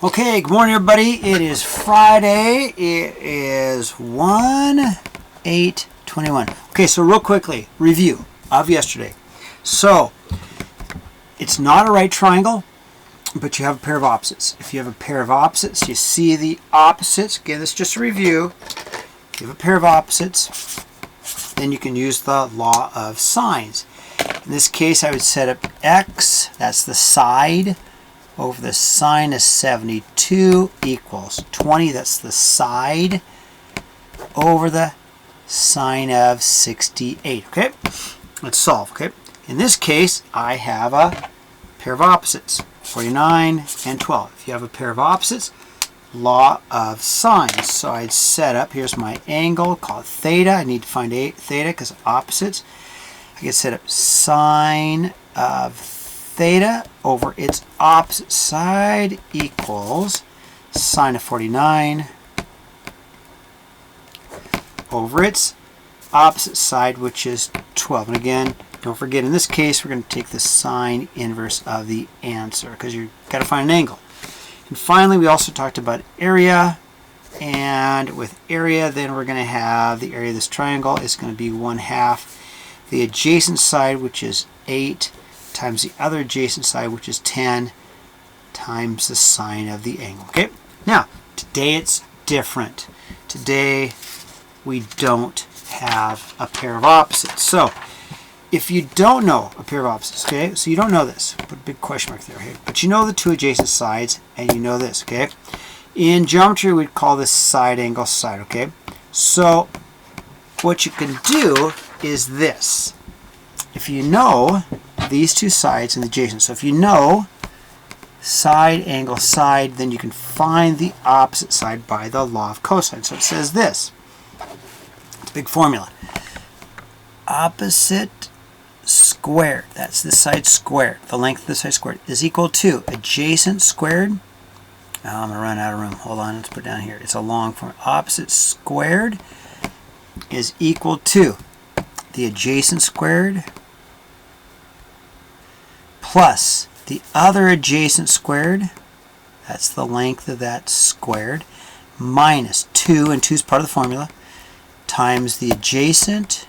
Okay, good morning everybody. It is Friday. It is 1/8/21. Okay, so real quickly, review of yesterday. So, it's not a right triangle, but you have a pair of opposites. If you have a pair of opposites, you see the opposites. Again, this is just a review. If you have a pair of opposites, then you can use the law of sines. In this case, I would set up x, that's the side, over the sine of 72 equals 20. That's the side over the sine of 68. Okay, let's solve. Okay, in this case, I have a pair of opposites, 49 and 12. If you have a pair of opposites, law of sines. So I'd set up, here's my angle, call it theta. I need to find theta because opposites. I can set up sine of theta over its opposite side equals sine of 49 over its opposite side, which is 12. And again, don't forget, in this case, we're going to take the sine inverse of the answer because you've got to find an angle. And finally, we also talked about area. And with area, then we're going to have the area of this triangle is going to be 1/2 the adjacent side, which is 8, times the other adjacent side, which is 10, times the sine of the angle. Okay, now today it's different. Today we don't have a pair of opposites. So if you don't know a pair of opposites, okay, so you don't know this, put a big question mark there, okay? But you know the two adjacent sides, and you know this, okay? In geometry, we'd call this side angle side, okay? So what you can do is this. If you know these two sides and the adjacent, so if you know side angle side, then you can find the opposite side by the law of cosine. So it says this. It's a big formula. Opposite squared, that's this side squared, the length of the side squared, is equal to adjacent squared. Now I'm going to run out of room. Hold on, let's put it down here. It's a long form. Opposite squared is equal to the adjacent squared plus the other adjacent squared, that's the length of that squared, minus 2, and 2 is part of the formula, times the adjacent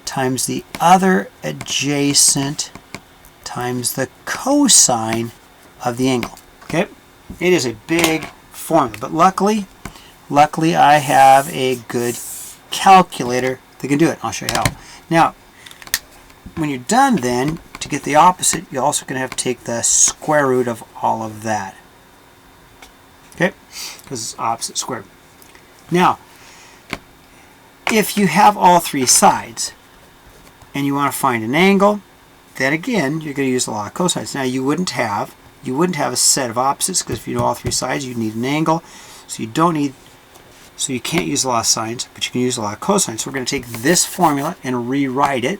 times the other adjacent times the cosine of the angle. Okay, it is a big formula, but luckily I have a good calculator that can do it. I'll show you how. Now, when you're done then, to get the opposite, you're also going to have to take the square root of all of that. Okay? Because it's opposite squared. Now, if you have all three sides and you want to find an angle, then again, you're going to use the law of cosines. Now, you wouldn't have a set of opposites because if you know all three sides, you need an angle. So you can't use the law of sines, but you can use the law of cosines. So we're going to take this formula and rewrite it.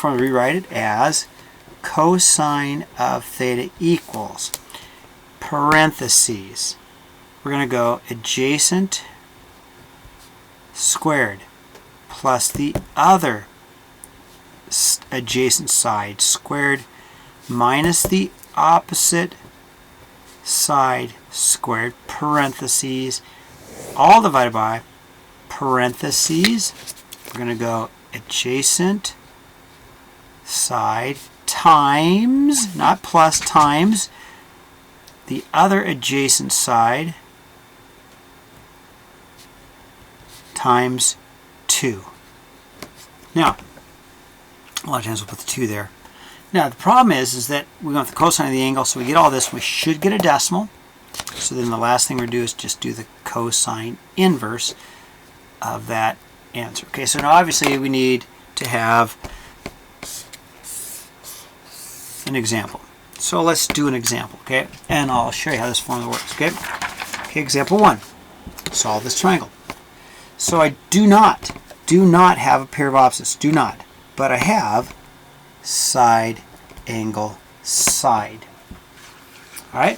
Rewrite it as cosine of theta equals parentheses. We're going to go adjacent squared plus the other adjacent side squared minus the opposite side squared, parentheses, all divided by parentheses. We're going to go adjacent side times, not plus, times the other adjacent side times 2. Now, a lot of times we'll put the 2 there. Now, the problem is that we want the cosine of the angle, so we get all this. We should get a decimal. So then the last thing we're going to do is just do the cosine inverse of that answer. Okay, so now obviously we need to have an example. So let's do an example, okay? And I'll show you how this formula works, okay? Okay, example 1. Solve this triangle. So I do not have a pair of opposites, do not. But I have side angle side. All right?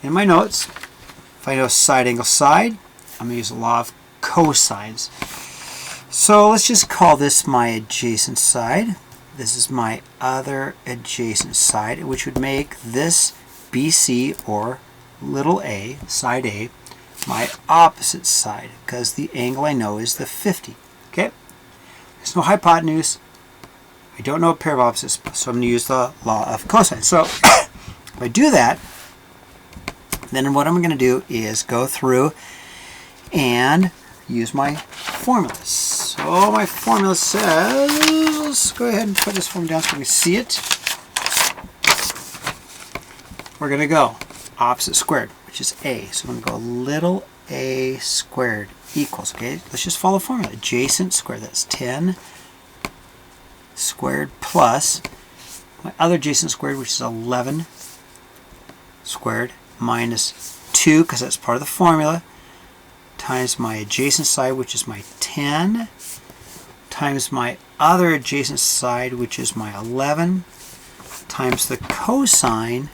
In my notes, if I know side angle side, I'm going to use the law of cosines. So let's just call this my adjacent side. This is my other adjacent side, which would make this BC, or little a, side A, my opposite side, because the angle I know is the 50. Okay? There's no hypotenuse. I don't know a pair of opposites, so I'm going to use the law of cosine. So if I do that, then what I'm going to do is go through and use my formulas. So my formula says, let's go ahead and put this formula down so we can see it. We're going to go opposite squared, which is a. So I'm going to go little a squared equals, okay, let's just follow the formula. Adjacent squared, that's 10 squared plus my other adjacent squared, which is 11 squared, minus 2, because that's part of the formula, times my adjacent side, which is my 10, times my other adjacent side, which is my 11, times the cosine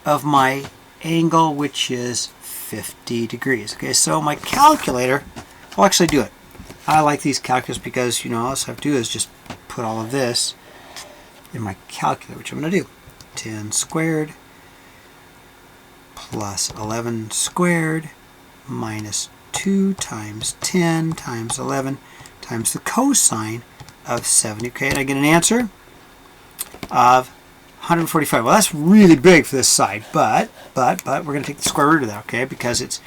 of my angle, which is 50 degrees. Okay, so my calculator, I'll actually do it. I like these calculators because, you know, all I have to do is just put all of this in my calculator, which I'm going to do. 10 squared plus 11 squared minus 2 times 10 times 11 times the cosine of 70. Okay, and I get an answer of 145. Well, that's really big for this side, but we're going to take the square root of that, okay, because it's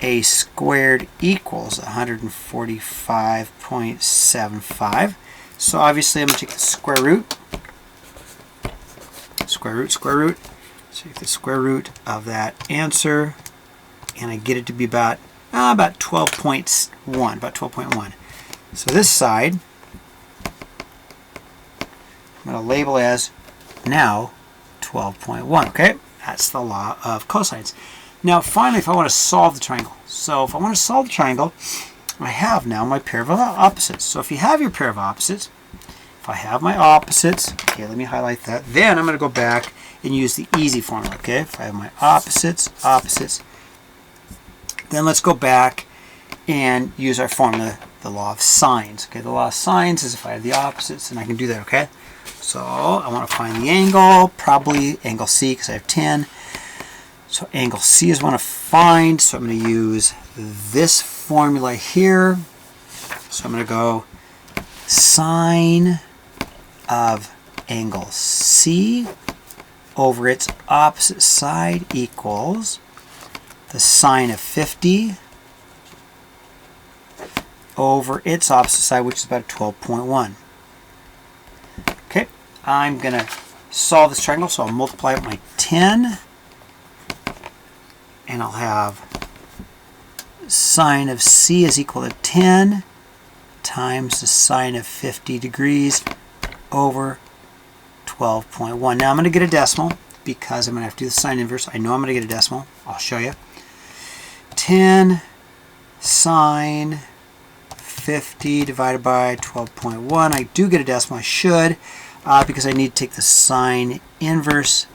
a squared equals 145.75. So obviously I'm going to take the square root. Square root. So take the square root of that answer, and I get it to be about 12.1. About 12.1. So this side I'm going to label as now 12.1. Okay, that's the law of cosines. Now finally, if I want to solve the triangle, so if I want to solve the triangle, I have now my pair of opposites. So if you have your pair of opposites, if I have my opposites, okay, let me highlight that, then I'm going to go back and use the easy formula. Okay, if I have my opposites, then let's go back and use our formula, the law of sines. Okay, the law of sines is if I have the opposites, and I can do that. Okay, so I want to find the angle, probably angle C, because I have 10. So angle C is what I want to find, so I'm going to use this formula here. So I'm going to go sine of angle C over its opposite side equals the sine of 50 over its opposite side, which is about 12.1. Okay, I'm going to solve this triangle, so I'll multiply it by my 10, and I'll have sine of C is equal to 10 times the sine of 50 degrees over 12.1. Now I'm going to get a decimal because I'm going to have to do the sine inverse. I know I'm going to get a decimal. I'll show you. 10 sine 50 divided by 12.1. I do get a decimal. I should because I need to take the sine inverse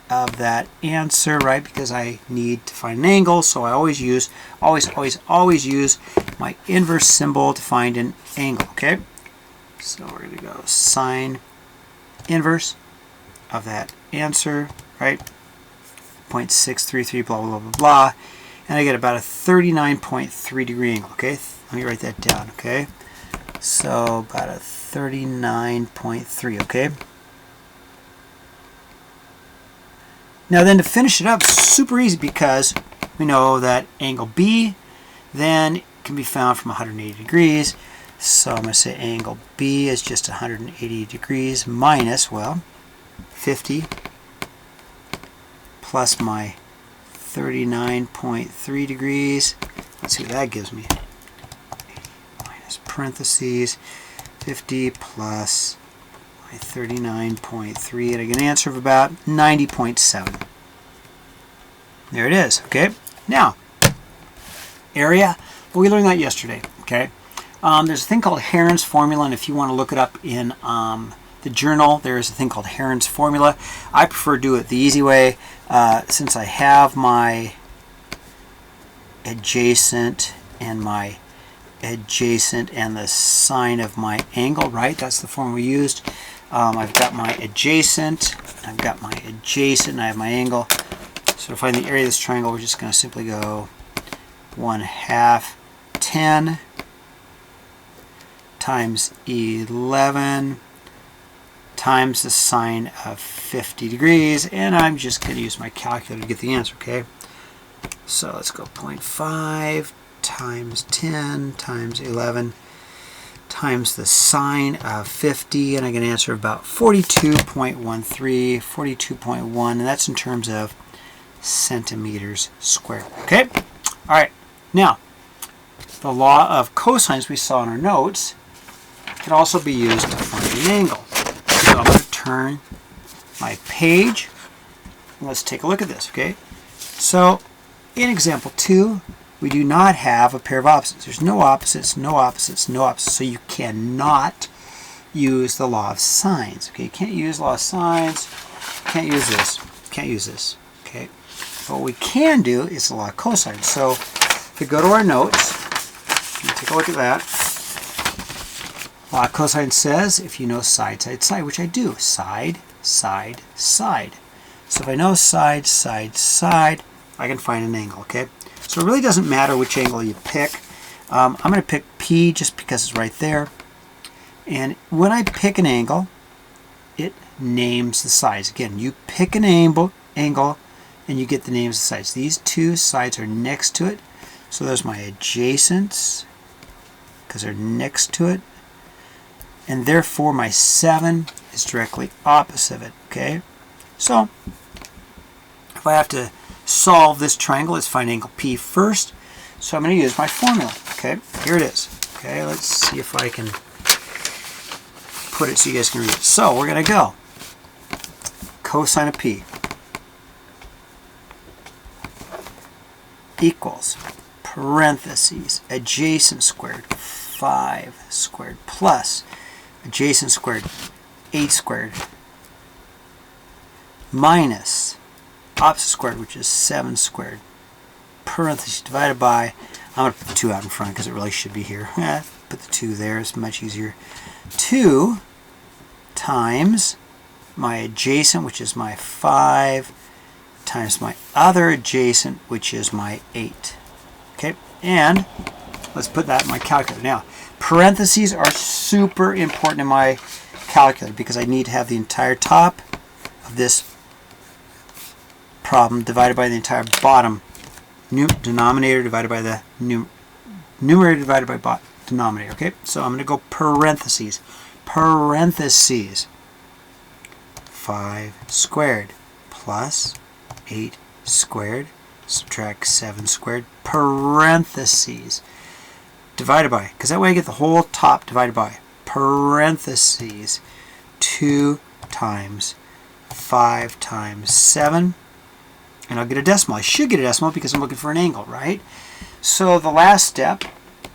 of that answer, right? Because I need to find an angle, so I always use my inverse symbol to find an angle. Okay, so we're going to go sine inverse of that answer, right? 0.633, blah blah blah blah, and I get about a 39.3 degree angle. Okay, let me write that down. Okay, so about a 39.3. Okay. Now then, to finish it up, super easy because we know that angle B then can be found from 180 degrees. So I'm going to say angle B is just 180 degrees minus, well, 50 plus my 39.3 degrees. Let's see what that gives me. Minus parentheses 50 plus 39.3, and I get an answer of about 90.7. There it is. Okay, now area, well, we learned that yesterday. Okay, there's a thing called Heron's formula, and if you want to look it up in the journal, there's a thing called Heron's formula. I prefer to do it the easy way since I have my adjacent and the sine of my angle, right? That's the form we used. I've got my adjacent, and I have my angle. So to find the area of this triangle, we're just going to simply go 1/2 10 times 11 times the sine of 50 degrees, and I'm just going to use my calculator to get the answer, okay? So let's go 0.5 times 10 times 11 times the sine of 50, and I get an answer of about 42.13, 42.1, and that's in terms of centimeters squared, okay? All right, now, the law of cosines we saw in our notes can also be used to find an angle. So I'm going to turn my page, and let's take a look at this, okay? So, in example 2, we do not have a pair of opposites. There's no opposites, no opposites, no opposites. So you cannot use the law of sines. Okay, you can't use the law of sines. Can't use this. Can't use this. Okay. But what we can do is the law of cosines. So if we go to our notes, take a look at that. Law of cosine says if you know side, side, side, which I do. Side, side, side. So if I know side, side, side, I can find an angle. Okay. So it really doesn't matter which angle you pick. I'm going to pick P just because it's right there. And when I pick an angle, it names the sides. Again, you pick an angle and you get the names of the sides. These two sides are next to it. So there's my adjacents because they're next to it. And therefore my 7 is directly opposite of it. Okay? So if I have to solve this triangle, let's find angle P first. So I'm going to use my formula. Okay, here it is. Okay, let's see if I can put it so you guys can read it. So we're going to go cosine of P equals parentheses adjacent squared 5 squared plus adjacent squared 8 squared minus opposite squared, which is 7 squared, parentheses divided by, I'm going to put the 2 out in front because it really should be here. Put the 2 there, it's much easier. 2 times my adjacent, which is my 5, times my other adjacent, which is my 8. Okay, and let's put that in my calculator. Now, parentheses are super important in my calculator because I need to have the entire top of this problem divided by the entire bottom denominator divided by the numerator divided by denominator. Okay, so I'm going to go parentheses 5 squared plus 8 squared subtract 7 squared parentheses divided by, because that way I get the whole top divided by, parentheses 2 times 5 times 7, and I'll get a decimal. I should get a decimal because I'm looking for an angle, right? So the last step,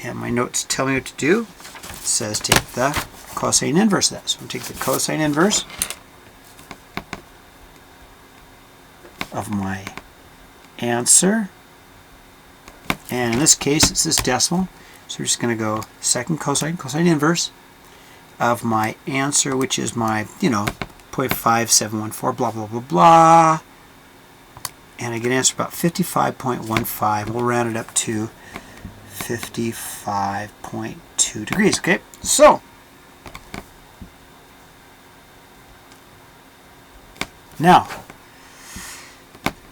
and my notes tell me what to do, it says take the cosine inverse of that. So I'm going to take the cosine inverse of my answer, and in this case it's this decimal, so we're just going to go second cosine inverse of my answer, which is my 0.5714 blah blah blah blah, and I get an answer about 55.15. We'll round it up to 55.2 degrees. Okay, so now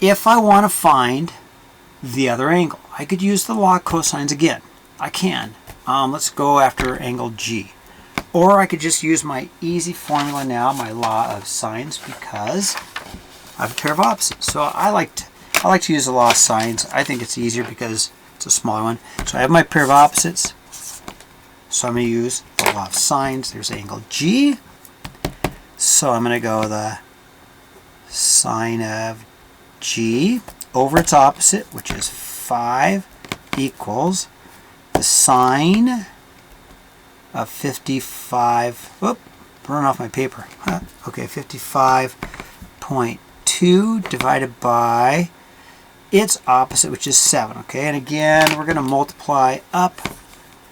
if I want to find the other angle, I could use the law of cosines again. I can. Let's go after angle G. Or I could just use my easy formula now, my law of sines, because I have a pair of opposites. So I like to use the law of sines. I think it's easier because it's a smaller one. So I have my pair of opposites. So I'm going to use the law of sines. There's angle G. So I'm going to go the sine of G over its opposite, which is 5, equals the sine of 55. Whoop, burn off my paper. Okay, 55.2 divided by its opposite, which is 7. Okay, and again, we're going to multiply up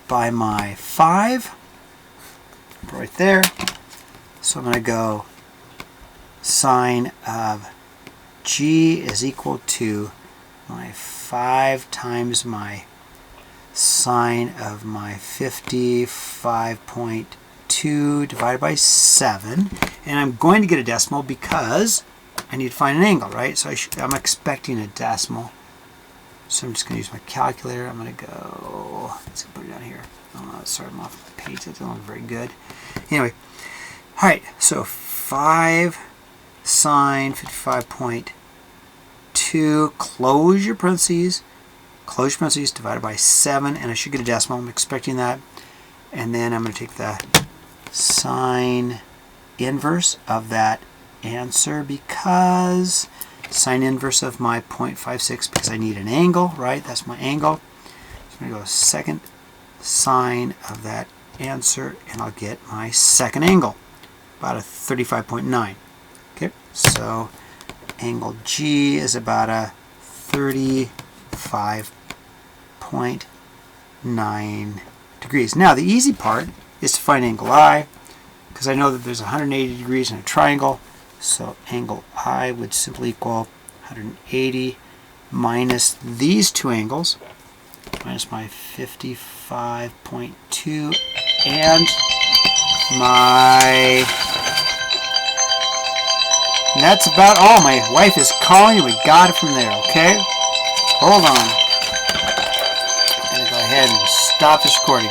by my 5 right there. So I'm going to go sine of g is equal to my 5 times my sine of my 55.2 divided by 7. And I'm going to get a decimal because I need to find an angle, right? So I'm expecting a decimal. So I'm just going to use my calculator. I'm going to go, let's put it down here. Oh, sorry, I'm off the page. That doesn't look very good. Anyway, all right, so 5 sine 55.2, close your parentheses, divided by 7, and I should get a decimal. I'm expecting that. And then I'm going to take the sine inverse of that answer because sine inverse of my 0.56 because I need an angle, right? That's my angle. So I'm going to go second sine of that answer, and I'll get my second angle, about a 35.9. Okay, so angle G is about a 35.9 degrees. Now the easy part is to find angle I, because I know that there's 180 degrees in a triangle. So angle I would simply equal 180 minus these two angles, minus my 55.2 and my... And that's about all. My wife is calling and we got it from there, okay? Hold on. I'm going to go ahead and stop this recording.